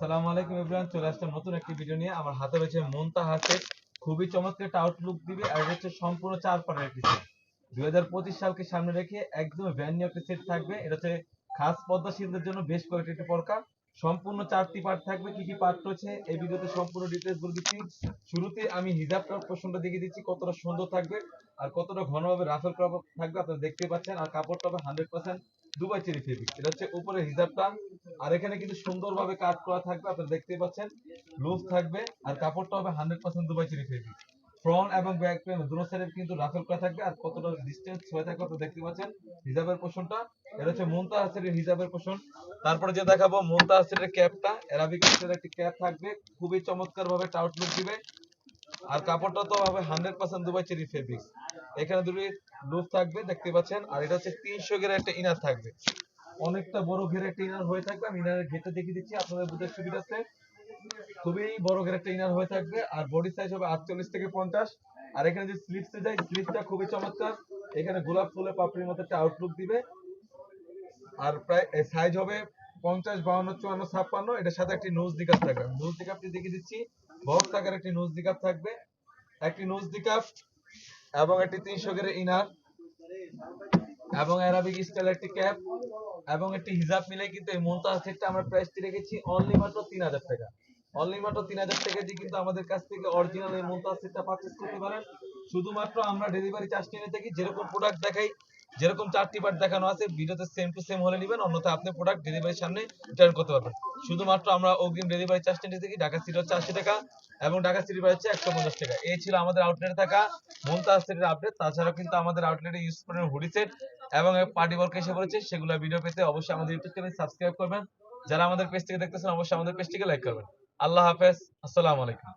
আসসালামু আলাইকুম এভরিওয়ান, চলে আসলাম নতুন একটি ভিডিও নিয়ে। আমার হাতে রয়েছে মুনতাহা সেট। খুবই চমৎকার একটা আউটলুক দিবে, আর এটা হচ্ছে সম্পূর্ণ 4 পার্টের একটি সেট। 2025 সালকে সামনে রেখে একদম ব্র্যান্ড নিউ একটা সেট থাকবে। এটা হচ্ছে খাস পদ্মাশীলদের জন্য বেশ কোয়ালিটি একটা পরকা। সম্পূর্ণ 4টি পার্ট থাকবে। কি কি পার্ট রয়েছে এই ভিডিওতে সম্পূর্ণ ডিটেইলস বলে দিচ্ছি। শুরুতে আমি হিজাবটার পোরশনটা দেখিয়ে দিচ্ছি, কতটা সুন্দর থাকবে আর কতটা ঘনভাবে রাফেল করা থাকবে আপনারা দেখতে পাচ্ছেন। আর কাপড়টা হবে 100% দুবাই চেরি ফেব্রিক। এটা হচ্ছে উপরে হিজাবটা, আর এখানে কিন্তু সুন্দরভাবে কাট করা থাকবে, আপনারা দেখতে পাচ্ছেন। লুজ থাকবে আর কাপড়টা হবে 100% দুবাই চেরি ফেব্রিক। ফ্রন্ট এবং ব্যাক প্যানেল দুটো সাইডে কিন্তু রাফেল করা থাকবে, আর কতটা ডিসটেন্স হয়ে থাকবে আপনারা দেখতে পাচ্ছেন। হিজাবের পোরশনটা এটা হচ্ছে মুনতাহা সেটের হিজাবের পোরশন। তারপরে যে দেখাবো মুনতাহা সেটের ক্যাপটা, অ্যারাবিক স্টাইলের একটি ক্যাপ থাকবে, খুবই চমৎকার ভাবে আউটলুক দিবে। আর কাপড়টা তো হবে 100% দুবাই চেরি ফেব্রিক্স। এখানে দুটি লুপ থাকবে দেখতে পাচ্ছেন, আর এটা হচ্ছে 300 গ্রেড একটা ইনার থাকবে। অনেকটা বড় ঘের একটা ইনার হয়ে থাকবে। আমি ইনারের ঘেরটা দেখিয়ে দিচ্ছি আপনাদের বুঝতে সুবিধার্থে। খুবই বড় ঘের একটা ইনার হয়ে থাকবে, আর বডি সাইজ হবে 48 থেকে 50। আর এখানে যে স্লিপসে যায়, স্লিপটা খুবই চমৎকার। এখানে গোলাপ ফুলের পাপড়ির মতো একটা আউটলুক দিবে। আর প্রায় সাইজ হবে 50, 52, 54, 56। এটার সাথে একটি নোজ দিকাপ থাকবে। নোজ দিকাপটি দেখিয়ে দিচ্ছি। বক্স আকার একটি নোজ দিকাপ থাকবে, একটি নোজ দিকাপ এবং একটি 300 গ্রেড ইনার এবং অ্যারাবিক স্টাইল একটি ক্যাপ এবং একটি হিজাব মিলে কিন্তু এই মুনতাহা সেটটা আমরা প্রাইসটি রেখেছি অনলি মাত্র 3000 টাকা। অনলি মাত্র 3000 টাকা দিয়ে কিন্তু আমাদের কাছ থেকে অরিজিনাল এই মুনতাহা সেটটা পারচেজ করতে পারেন। শুধুমাত্র আমরা ডেলিভারি চার্জ নিয়ে থাকি। যেরকম প্রোডাক্ট দেখাই, যেরকম 4টি পার্ট দেখানো আছে ভিডিওতে সেম টু সেম হলে নেবেন, অন্যথায় আপনি প্রোডাক্ট ডেলিভারির সামনে রিটার্ন করতে পারবেন। শুধুমাত্র আমরা অগ্রিম ডেলিভারি চার্জ নিয়ে থাকি। ঢাকা সিটি হচ্ছে 80 টাকা এবং ঢাকা সিটি বাইরে হচ্ছে 150 টাকা। এই ছিল আমাদের আউটলেটে থাকা মুনতাহা সেটের আপডেট। তাছাড়াও কিন্তু আমাদের আউটলেটে ইউজ করেন হুডি সেট এবং পার্টি ওয়ার্ক এসে পড়েছে, সেগুলো ভিডিও পেতে অবশ্যই আমাদের ইউটিউব চ্যানেল সাবস্ক্রাইব করবেন। যারা আমাদের পেজ থেকে দেখতেছেন অবশ্যই আমাদের পেজটিকে লাইক করবেন। আল্লাহ হাফেজ, আসসালামু আলাইকুম।